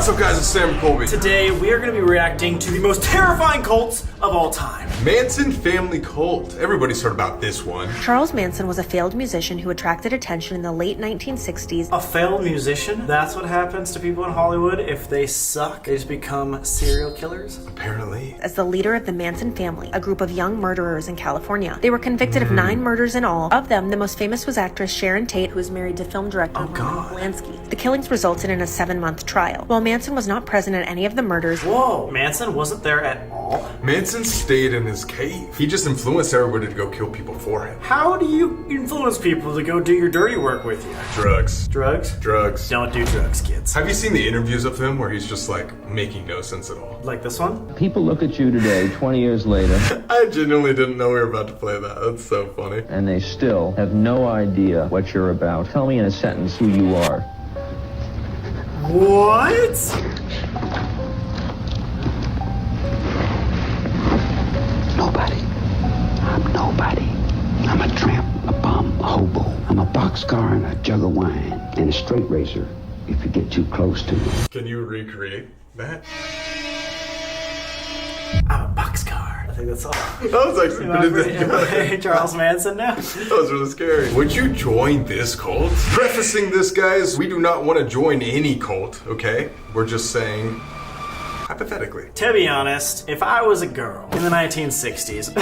What's up, guys? It's Sam Colby. Today, we are going to be reacting to the most terrifying cults of all time. Manson family cult. Everybody's heard about this one. Charles Manson was a failed musician who attracted attention in the late 1960s. A failed musician? That's what happens to people in Hollywood. If they suck, they just become serial killers? Apparently. As the leader of the Manson family, a group of young murderers in California. They were convicted of 9 murders in all. Of them, the most famous was actress Sharon Tate, who is married to film director Roman Polanski. The killings resulted in a 7-month trial. While Manson was not present at any of the murders. Whoa, Manson wasn't there at all? Manson stayed in his cave. He just influenced everybody to go kill people for him. How do you influence people to go do your dirty work with you? Drugs. Drugs? Drugs. Don't do drugs, kids. Have you seen the interviews of him where he's just like making no sense at all? Like this one? People look at you today, 20 years later, I genuinely didn't know we were about to play that. That's so funny. and they still have no idea what you're about. Tell me in a sentence who you are. What? Nobody. I'm nobody. I'm a tramp, a bum, a hobo. I'm a boxcar and a jug of wine, and a straight racer if you get too close to me. Can you recreate that? I'm a boxcar. I think that's all. That was actually pretty good. Charles Manson now. That was really scary. Would you join this cult? Prefacing this, guys, we do not want to join any cult, okay? We're just saying, hypothetically. To be honest, if I was a girl in the 1960s,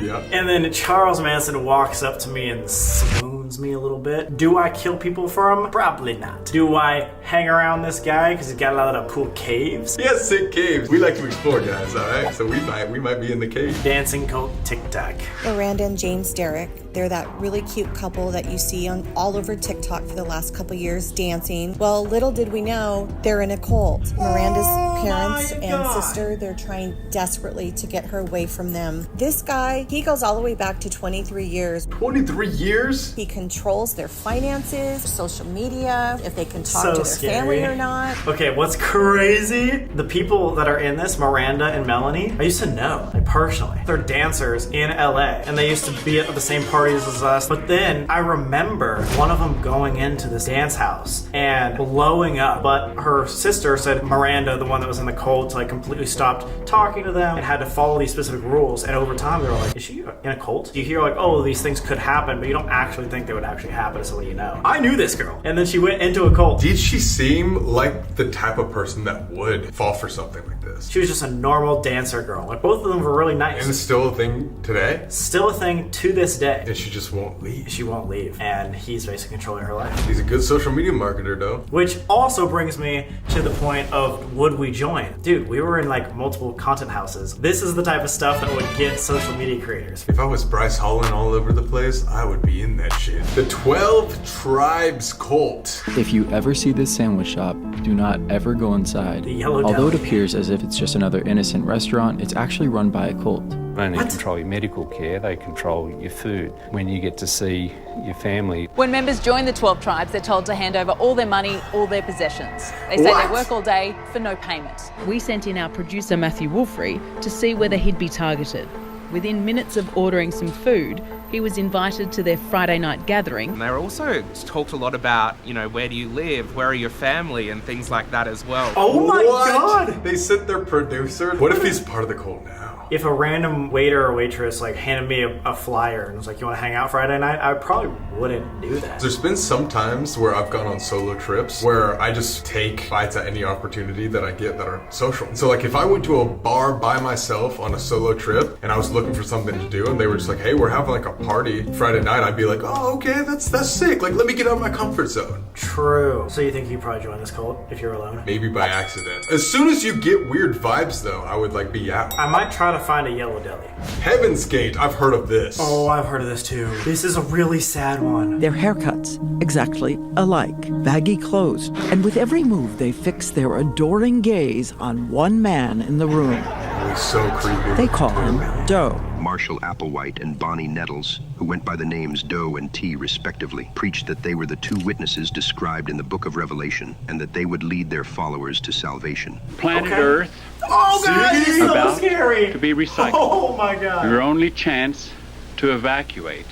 Yeah. and then Charles Manson walks up to me and swoons me a little bit, do I kill people for him? Probably not. Do I hang around this guy because he's got a lot of cool caves? He has sick caves. We like to explore, guys, alright? So we might be in the cave. Dancing cult TikTok. Miranda and James Derrick, they're that really cute couple that you see on all over TikTok for the last couple years dancing. Well, little did we know, they're in a cult. Miranda's parents and sister, they're trying desperately to get her away from them. This guy, he goes all the way back to 23 years. 23 years? He controls their finances, social media, if they can talk So to their scary. family or not. Okay, what's crazy? The people that are in this, Miranda and Melanie, I used to know, like personally. They're dancers in LA, and they used to be at the same parties as us. But then I remember one of them going into this dance house and blowing up. But her sister said Miranda, the one that was in the cult, like completely stopped talking to them and had to follow these specific rules. And over time, they were like, is she in a cult? You hear like, oh, these things could happen, but you don't actually think they would actually happen to someone you know. I knew this girl, and then she went into a cult. Did she seem like the type of person that would fall for something like this? She was just a normal dancer girl. Like, both of them were really nice. And it's still a thing today? Still a thing to this day. And she just won't leave. She won't leave, and he's basically controlling her life. He's a good social media marketer, though. Which also brings me to the point of, would we join? Dude, we were in like multiple content houses. This is the type of stuff that would get social media creators. If I was Bryce Holland all over the place, I would be in that shit. The 12 Tribes Cult. If you ever see this sandwich shop, do not ever go inside. The Yellow Although it Deli. appears as if it's just another innocent restaurant, it's actually run by a cult. They only control your medical care, they control your food. When you get to see your family. When members join the 12 tribes, they're told to hand over all their money, all their possessions. They say they work all day for no payment. We sent in our producer Matthew Wolfrey to see whether he'd be targeted. Within minutes of ordering some food, he was invited to their Friday night gathering. And they also talked a lot about, where do you live, where are your family, and things like that as well. Oh my God! They sent their producer? What if he's part of the cult now? If a random waiter or waitress like handed me a flyer and was like, you want to hang out Friday night? I probably wouldn't do that. There's been some times where I've gone on solo trips where I just take bites at any opportunity that I get that are social. So like if I went to a bar by myself on a solo trip and I was looking for something to do and they were just like, hey, we're having like a party Friday night, I'd be like, oh, okay, that's sick. Like, let me get out of my comfort zone. True. So you think you'd probably join this cult if you're alone? Maybe by accident. As soon as you get weird vibes though, I would like be out. I might try to find a Yellow Deli. Heaven's Gate, I've heard of this. Oh, I've heard of this too. This is a really sad one. Their haircuts, exactly alike, baggy clothes, and with every move they fix their adoring gaze on one man in the room. He's so creepy. They call him Doe. Marshall Applewhite and Bonnie Nettles, who went by the names Doe and T respectively, preached that they were the two witnesses described in the book of Revelation and that they would lead their followers to salvation. Planet Earth. Oh God, it's so about scary. To be recycled. Oh my God. Your only chance to evacuate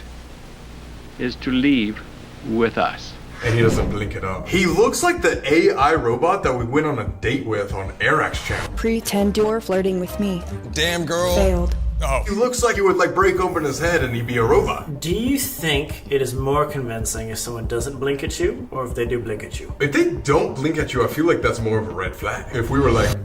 is to leave with us. And he doesn't blink it up. He looks like the AI robot that we went on a date with on Eric's channel. Pretend you were flirting with me. Damn girl. Failed. Oh. He looks like he would like break open his head and he'd be a robot. Do you think it is more convincing if someone doesn't blink at you or if they do blink at you? If they don't blink at you, I feel like that's more of a red flag. If we were like,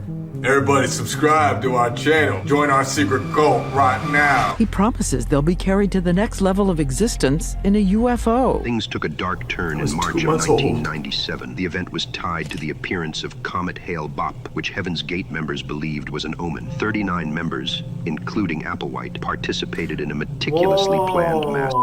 everybody subscribe to our channel, join our secret cult right now. He promises they'll be carried to the next level of existence in a UFO. Things took a dark turn in March of 1997. The event was tied to the appearance of Comet Hale-Bopp, which Heaven's Gate members believed was an omen. 39 members, including Applewhite, participated in a meticulously planned mass.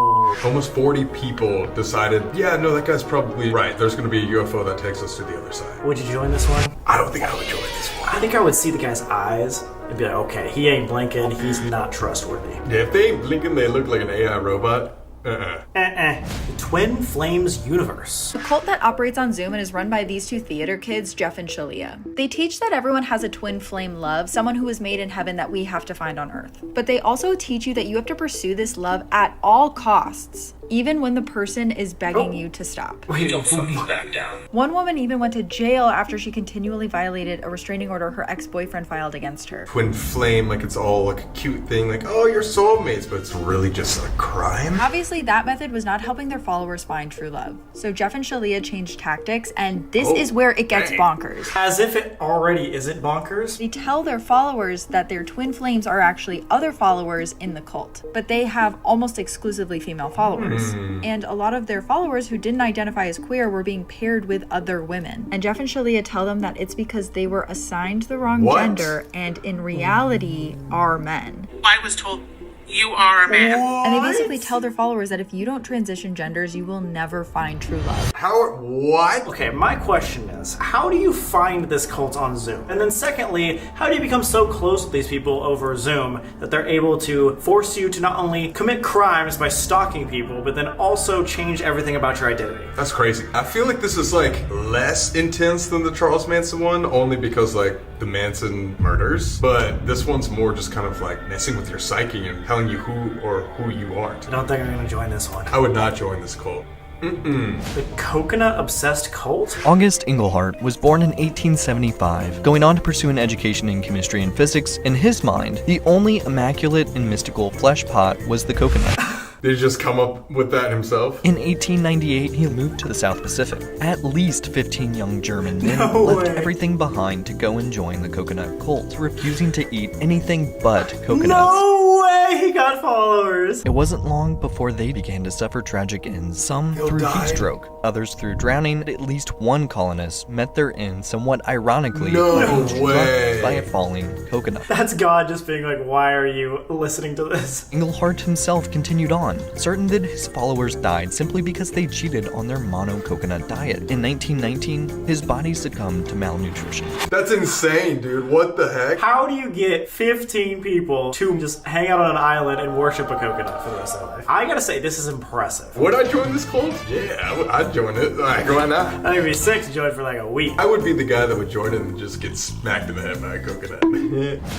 Almost 40 people decided, yeah, no, that guy's probably right. There's going to be a UFO that takes us to the other side. Would you join this one? I don't think I would join this one. I think I would see the guy's eyes and be like, okay, he ain't blinking, he's not trustworthy. Yeah, if they ain't blinking, they look like an AI robot. The Twin Flames universe. A cult that operates on Zoom and is run by these two theater kids, Jeff and Shalia. They teach that everyone has a twin flame love, someone who was made in heaven that we have to find on earth. But they also teach you that you have to pursue this love at all costs, even when the person is begging you to stop. Wait, don't fucking back down. One woman even went to jail after she continually violated a restraining order her ex-boyfriend filed against her. Twin flame, like it's all like a cute thing, like, oh, you're soulmates, but it's really just a crime. Obviously, that method was not helping their followers find true love. So Jeff and Shalia changed tactics, and this is where it gets bonkers. As if it already isn't bonkers. They tell their followers that their twin flames are actually other followers in the cult, but they have almost exclusively female followers. And a lot of their followers who didn't identify as queer were being paired with other women. And Jeff and Shalia tell them that it's because they were assigned the wrong gender and in reality are men. I was told you are a man. And they basically tell their followers that if you don't transition genders, you will never find true love. What? Okay, my question is, how do you find this cult on Zoom? And then secondly, how do you become so close with these people over Zoom that they're able to force you to not only commit crimes by stalking people, but then also change everything about your identity? That's crazy. I feel like this is like less intense than the Charles Manson one, only because like the Manson murders, but this one's more just kind of like messing with your psyche and telling you who you aren't. I don't think I'm gonna join this one. I would not join this cult. The coconut-obsessed cult? August Engelhardt was born in 1875, going on to pursue an education in chemistry and physics. In his mind, the only immaculate and mystical flesh pot was the coconut. Did he just come up with that himself? In 1898, he moved to the South Pacific. At least 15 young German men No left way. everything behind to go and join the coconut cult, refusing to eat anything but coconuts. No way he got followers! It wasn't long before they began to suffer tragic ends, some through heat stroke, others through drowning. At least one colonist met their end somewhat ironically way. by a falling coconut. That's God just being like, why are you listening to this? Engelhardt himself continued on, certain that his followers died simply because they cheated on their mono-coconut diet. In 1919, his body succumbed to malnutrition. That's insane, dude. What the heck? How do you get 15 people to just hang out on an island and worship a coconut for the rest of their life? I gotta say, this is impressive. Would I join this cult? Yeah, I'd join it. Like, why not? I think it'd be sick to join for like a week. I would be the guy that would join it and just get smacked in the head by a coconut.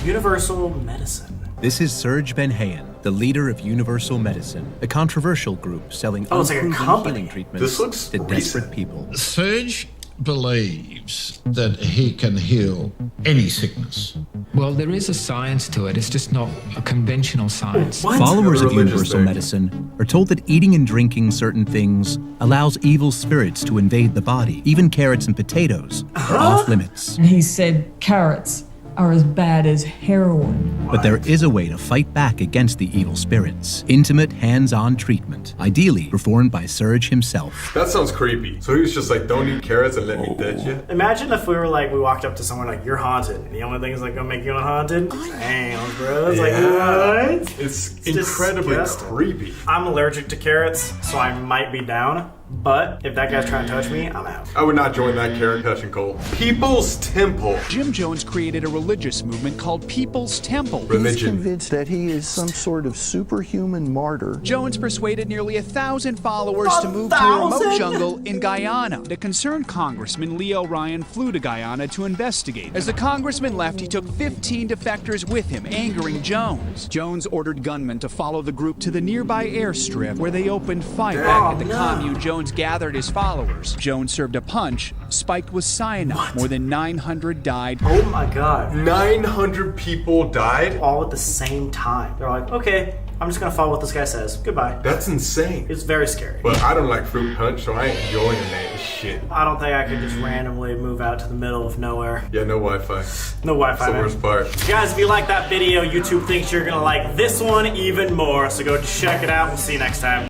Universal medicine. This is Serge Ben-Hayan, the leader of Universal Medicine, a controversial group selling it's like a unproven company. healing treatments This looks to recent. desperate people. Serge believes that he can heal any sickness. Well, there is a science to it. It's just not a conventional science. Followers of Religious Universal thing. Medicine are told that eating and drinking certain things allows evil spirits to invade the body. Even carrots and potatoes are off limits. And he said carrots are as bad as heroin. But there is a way to fight back against the evil spirits. Intimate, hands-on treatment, ideally performed by Serge himself. That sounds creepy. So he was just like, don't eat carrots and let me dead you? Imagine if we were like, we walked up to someone like, you're haunted. And the only thing is like gonna make you unhaunted? Damn, bro. It's like, what? It's incredibly disgusting. creepy. I'm allergic to carrots, so I might be down. But if that guy's trying to touch me, I'm out. I would not join that carrot touching cult. People's Temple. Jim Jones created a religious movement called People's Temple. Religion. He's convinced that he is some sort of superhuman martyr. Jones persuaded nearly 1,000 followers to move to a remote jungle in Guyana. The concerned congressman Leo Ryan flew to Guyana to investigate. As the congressman left, he took 15 defectors with him, angering Jones. Jones ordered gunmen to follow the group to the nearby airstrip, where they opened fire. Back at the commune, Jones Jones gathered his followers. Jones served a punch spiked with cyanide. More than 900 died. Oh my God. 900 people died? All at the same time. They're like, okay, I'm just gonna follow what this guy says. Goodbye. That's insane. It's very scary. But I don't like fruit punch, so I ain't joining that shit. I don't think I could just randomly move out to the middle of nowhere. Yeah, no Wi-Fi. No Wi-Fi. That's the worst part. Guys, if you like that video, YouTube thinks you're gonna like this one even more. So go check it out. We'll see you next time.